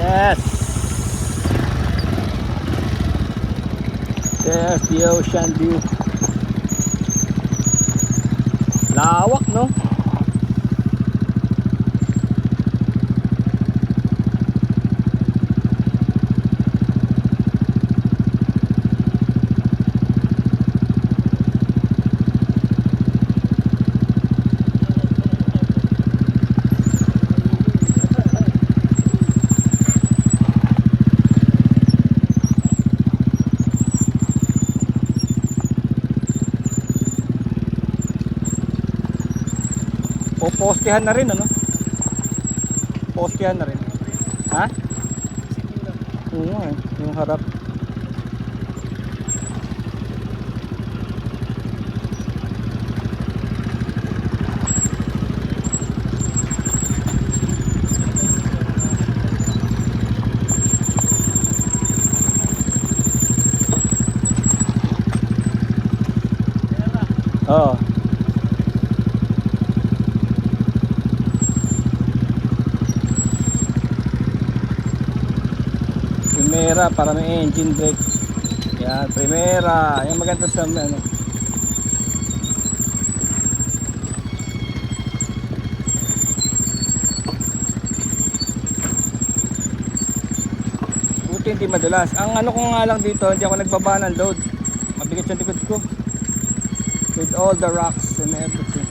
Yes. There's the ocean view. Lawak, no? O postehan na rin, ano? Postehan na rin. Ha? Oo nga eh, yung harap. Oo. Primera para may engine brake. Yan, Primera. Yan maganda sa ano. Buti hindi madulas. Ang ano ko nga lang dito, hindi ako nagbaba ng load. Mabigat yung likod ko. With all the rocks and everything.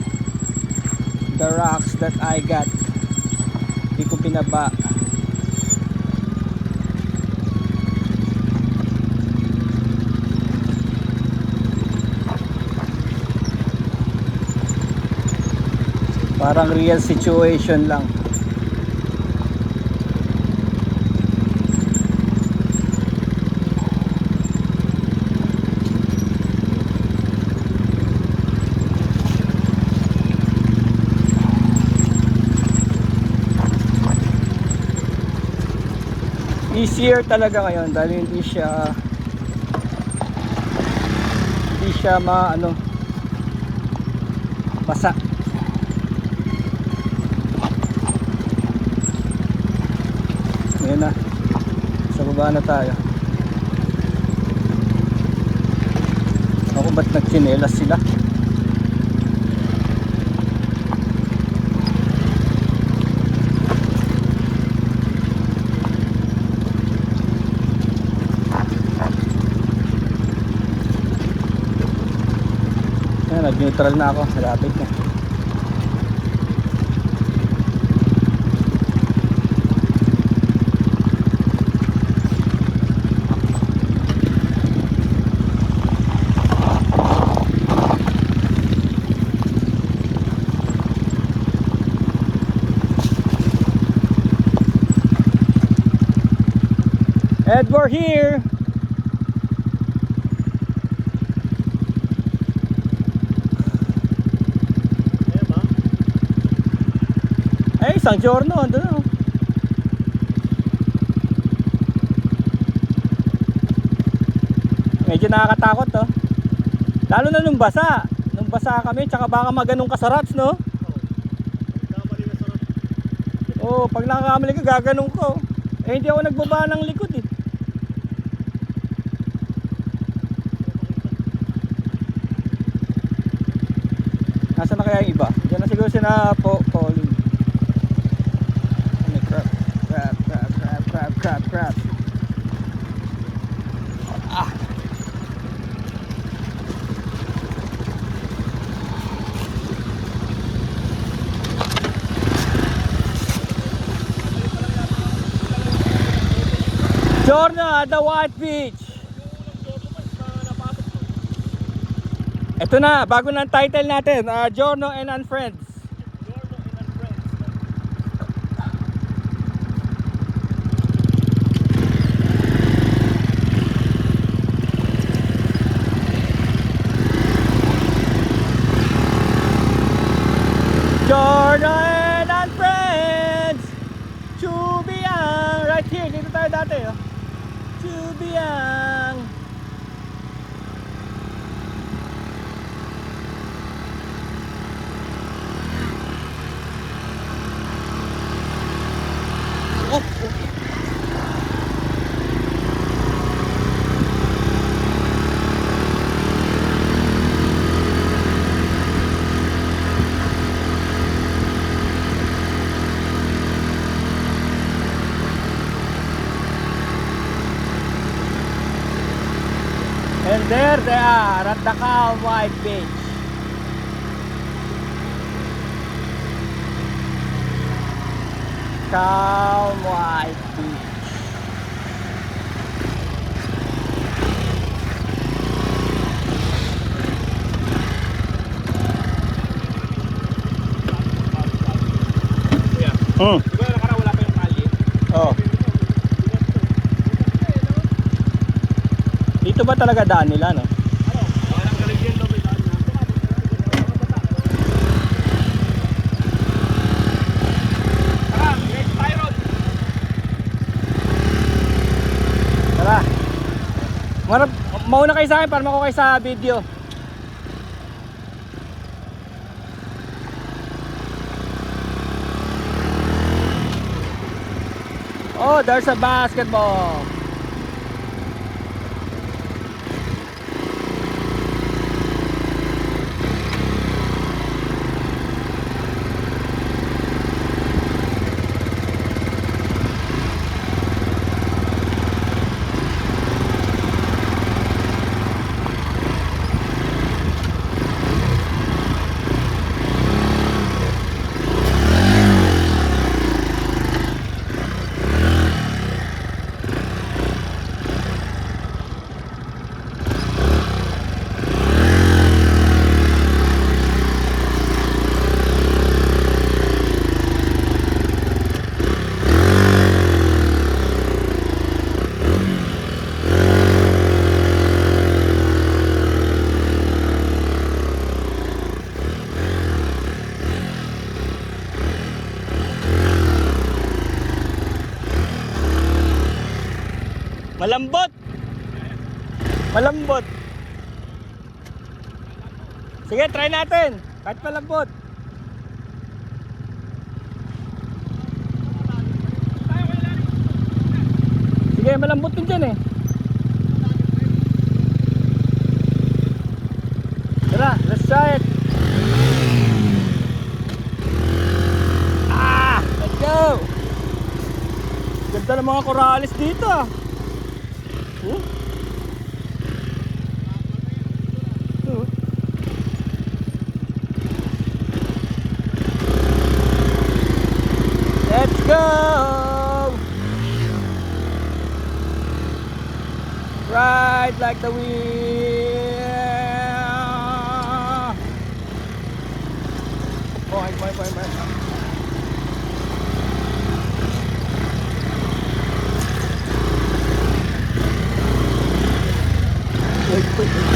The rocks that I got. Hindi ko pinaba. Parang real situation lang. Easier talaga ngayon dahil hindi siya maano basa. Ngayon na, sa baba na tayo. Ako ba't nagtsinelas sila? Ayan, nag-neutral na ako, malapit na. And we're here. Eh, isang giorno, andun na. Medyo nakakatakot to. Lalo na nung basa. Nung basa kami, tsaka baka maganong kasarats, no? Oo, pag nakakamali ka, gaganong ko. Eh, hindi ako nagbaba ng likod eh. Nasaan na kaya yung iba? Diyan na siguro sina Pauline. Crap. Ah. Giorno at the White Beach. Ito na, bago na ang title natin, Giorno and Friends. Giorno and Friends. Chubiang. Right here, dito tayo dati. Oh. Chubiang. there they are at the Calm White Beach. Calm White Beach. Diba nakaraan wala pa yung kalye? Oh. Dito ba talaga daan nila, no? Walang galing lobe daan na. Tara, next Tyron. Tara. Mauna kayo sa akin para makuha kayo sa video. Oh, there's a basketball. Malambot. Malambot. Sige, try natin. Kahit malambot. Sige, malambot din dyan eh. Tara, let's try it. Let's go. Ganda ng mga koralis dito ah. Let's go! Ride like the wind. Boing.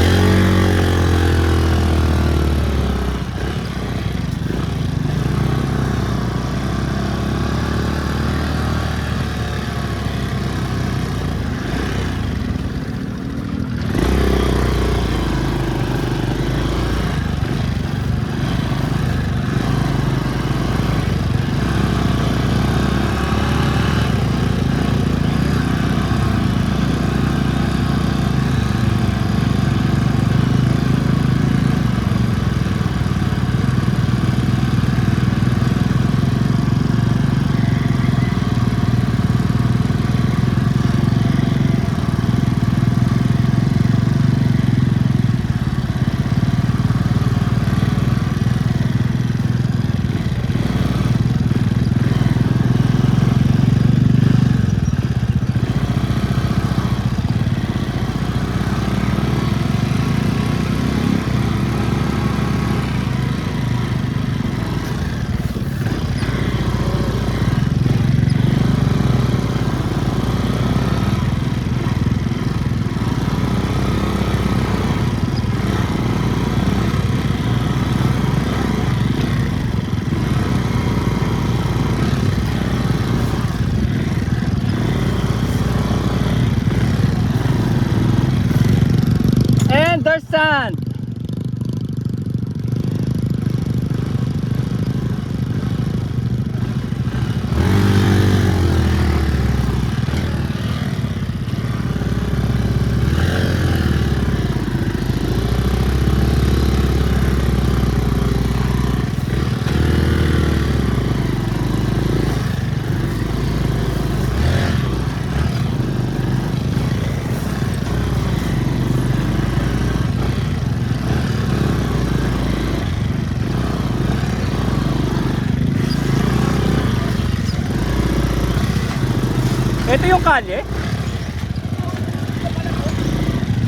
Ito yung kalye?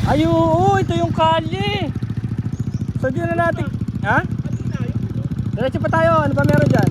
Ay, oo, ito yung kalye. So, di na natin... Ha? Diretso pa tayo. Ano ba meron dyan?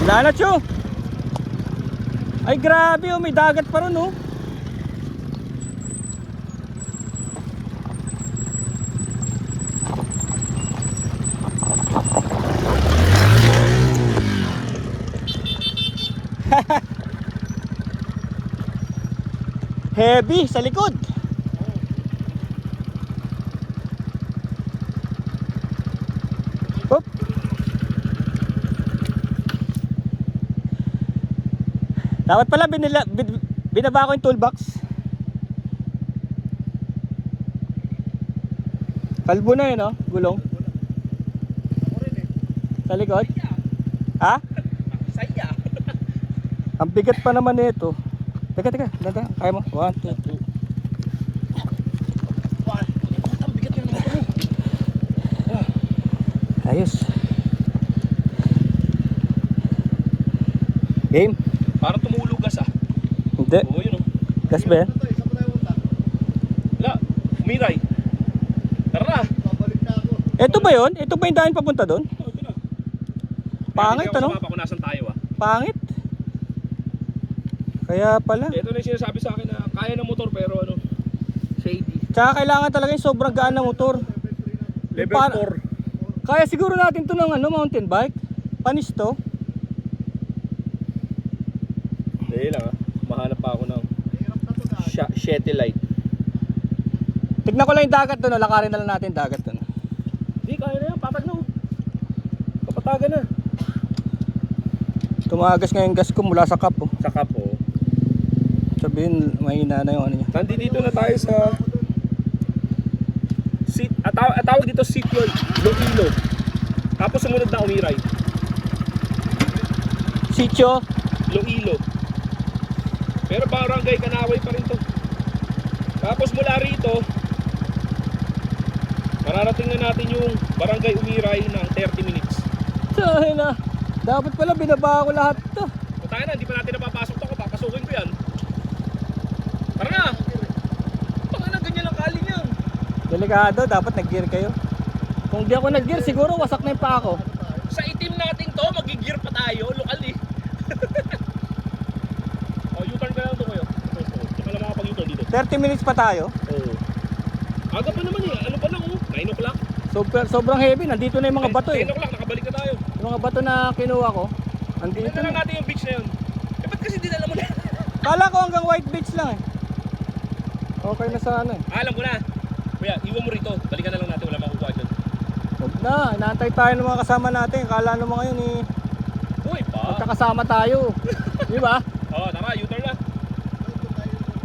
Wala na, Chu. Ay, grabe, oh, may dagat pa ron, oh. Heavy sa likod. Hop. Dapat pala binaba ko yung toolbox. Kalbo na yun, no? Gulong. Sa likod? Ha? Saya. Ang bigat pa naman nito. Teka, dada. Kaya mo? 1, 2, 3. Ang bigat na naman ito. Ayos. Game? Parang tumulog gas ah. Hindi. Oo, yun oh. Gas ba yan? Wala. Umiray. Tara na. Ito ba yun? Ito ba yung daan papunta doon? Ito na. Pangit, Hindi ako ano? sumapa kung nasan tayo ah. Pangit. Kaya pala. Ito na yung sinasabi sa akin na kaya ng motor pero ano, shady. Tsaka kailangan talaga yung sobrang gaan na motor. Level Para- 4. Kaya siguro natin to ng ano, mountain bike. Panis to. Dahil lang ah. Mahanap pa ako ng Shetty light. Tignan ko lang yung dagat doon. Lakarin na lang natin yung dagat doon. Hindi, kaya na yan. Patag na oh. Papatagan na. Tumagas nga yung gas ko mula sa cup. Oh. Sa kap oh. Sabihin, mahina na yung ano niya. Nandito na tayo sa seat. Tawag dito seat yun. Loquilo. Tapos sumunod na Umiray. Sitio. Loquilo. Pero barangay Kanaway pa rin to. Tapos mula rito, mararating na natin yung barangay Umiray ng 30 minutes. Sabi na. Dapat pala binaba ko lahat to. O tayo na, hindi pa natin napapasok to. Papasukin ko yan. Tara na! Baka na ganyan lang kali niyan. Delikado, dapat nag-gear kayo. Kung di ako nag-gear, siguro wasak na yung paa ko. Sa itim nating to, magigir pa tayo. Lokal eh. O, U-turn ka lang to kayo. Saka lang makapag-U-turn dito. 30 minutes pa tayo. Oo. Aga pa naman eh. Ano pa lang oh? 9 o'clock. Sobrang heavy. Nandito na yung mga bato 10 eh. o'clock, nakabalik na tayo. Yung mga bato na kinuha ko. Andito Tignan lang na. natin yung beach na yun. Eh, ba't kasi dinala mo na? Kala ko hanggang White Beach lang eh. Okay na sa ano eh. Alam ko na. Kuya, iwan mo rito. Balikan na lang natin. Wala makukuha dyan. Huwag na. Inaantay tayo ng mga kasama natin. Kala naman ngayon eh. Uy, pa. Magkakasama tayo. Di ba? Oo, tara. U-turn na.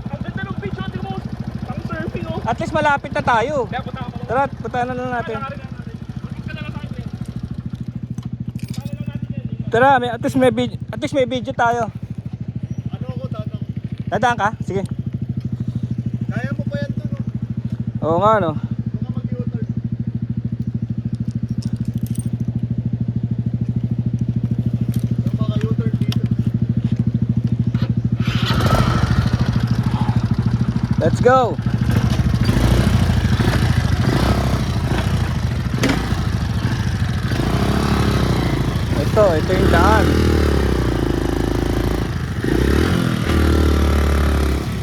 Ang ganda ng beach. Oh, tingnan mo. Pang surfing oh. At least malapit na tayo. Kaya punta ka pa lang. Tara, punta na lang natin. Lakarin na natin. Mag-isa na lang tayo. Kuya. Punta na lang natin yan. Tara, at least may video tayo. Ano ako, dadang? Dadaan ka? Sige. Kaya mo pa yan to, no? Oo nga no. Huwag ka mag-u-turn. Yung mga u-turn dito. Let's go. ito yung daan.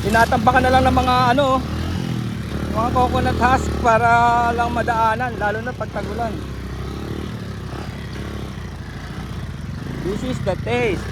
Tinatambakan na lang ng mga ano, mga coconut husk para lang madaanan, lalo na pag tagulan. This is the taste.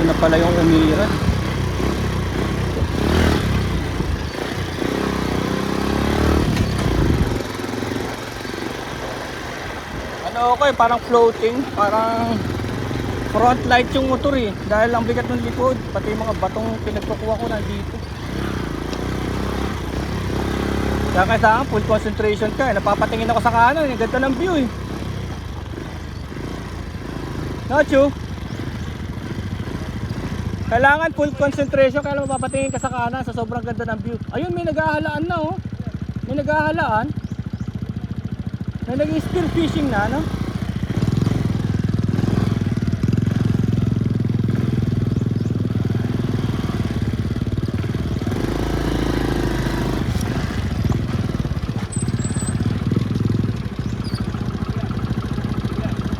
Ito na pala yung umira. Ano ako parang floating, parang front light yung motor eh. Dahil ang bigat ng likod, pati yung mga batong pinagkukuha ko nandito. Kaya kailangan full concentration ka eh. Napapatingin ako sa kanan, ang ganda ng view eh. Nacho? Kailangan full concentration, kaya mapapatingin ka sa kanan sa sobrang ganda ng view. Ayun, may naghahalaan na oh. May naghahalaan. May naging spear fishing na, no?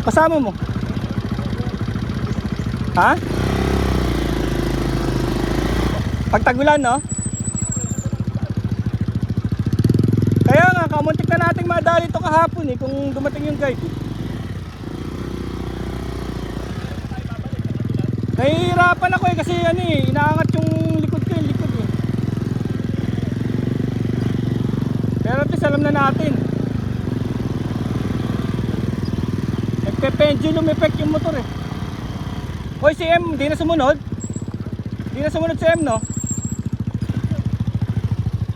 Kasama mo? Ha? Pagtagulan, no? Kaya nga, kamuntik na nating madali ito kahapon eh, kung dumating yung guide. Nahihirapan ako eh, kasi ano eh, inaangat yung likod ko, yung likod eh. Pero at least alam na natin. Nagpe-pendulum effect yung motor eh. Hoy, si M, di na sumunod? Di na sumunod si M, no?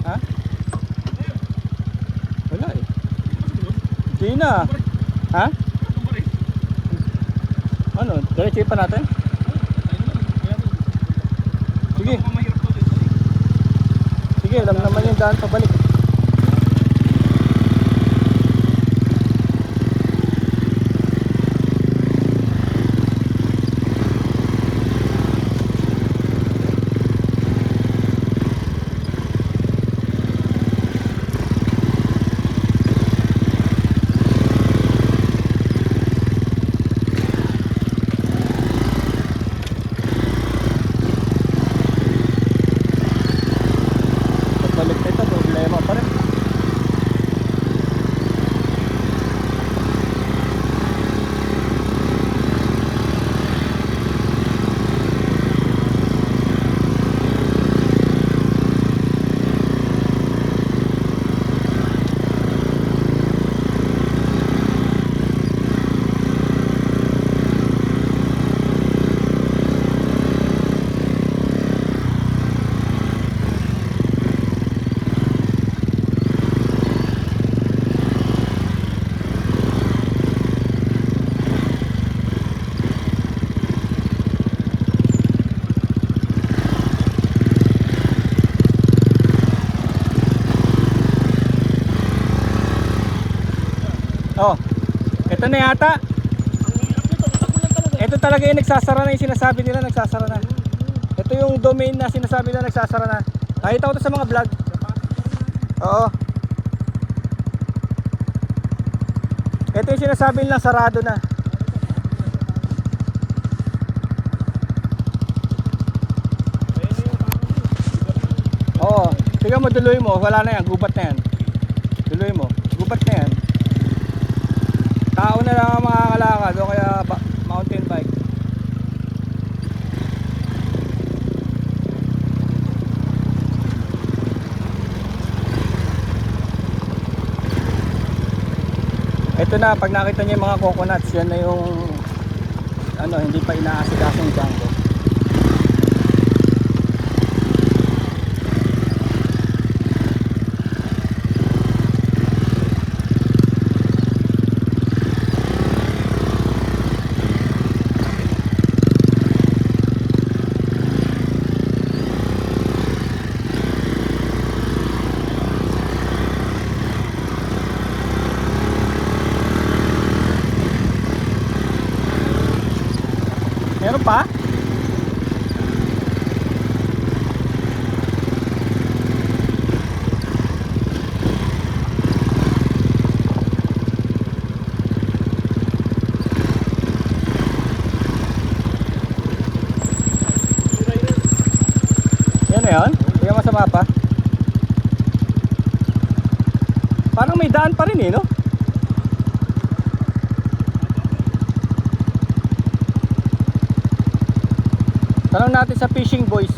Ha? Wala eh. Di na. Ha? Ano? Diretso pa natin? Sige. Sige, alam naman yung daan pabalik. Oh, ito na yata. Ito talaga yung nagsasara na yung sinasabi nila, nagsasara na. Ito yung domain na sinasabi nila, nagsasara na. Nakita ko to sa mga vlog. Oo. Ito yung sinasabi nila, sarado na. Oo. Tingnan mo, duloy mo. Wala na yan, gubat na yan. Duloy mo, gubat na yan. Tao na lang ang makakalakad o kaya mountain bike. Ito na, pag nakita niyo yung mga coconuts, yan na yung hindi pa inaasikaso yung Django. Meron pa? Yan na yun? Hindi ka masama pa? Parang may daan pa rin eh, no? Tanong natin sa fishing boys.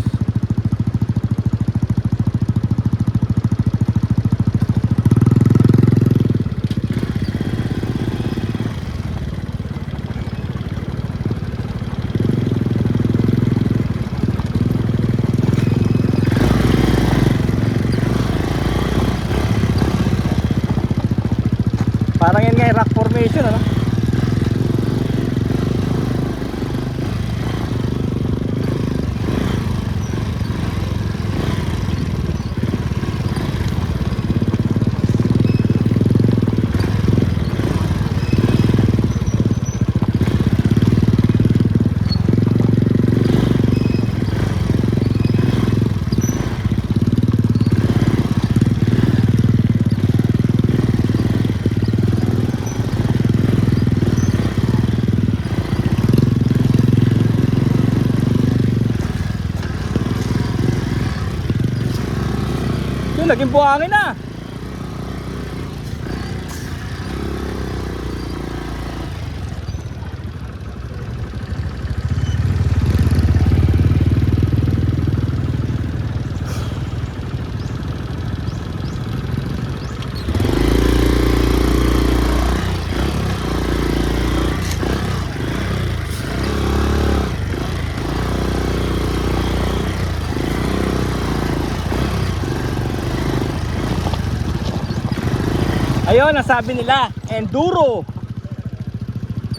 Parang yan nga yung rock formation, ano? Yun, naging buhangin na. Ayun, nasabi nila, enduro.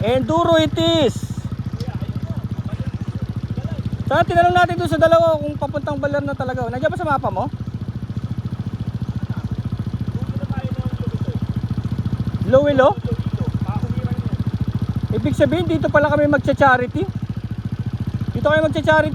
Enduro it is. Saka tinanong natin doon sa dalawa kung papuntang Baler na talaga. Nandiyan ba sa mapa mo? Lowelo? Ibig sabihin dito pala kami magcha-charity. Dito kayo magcha-charity.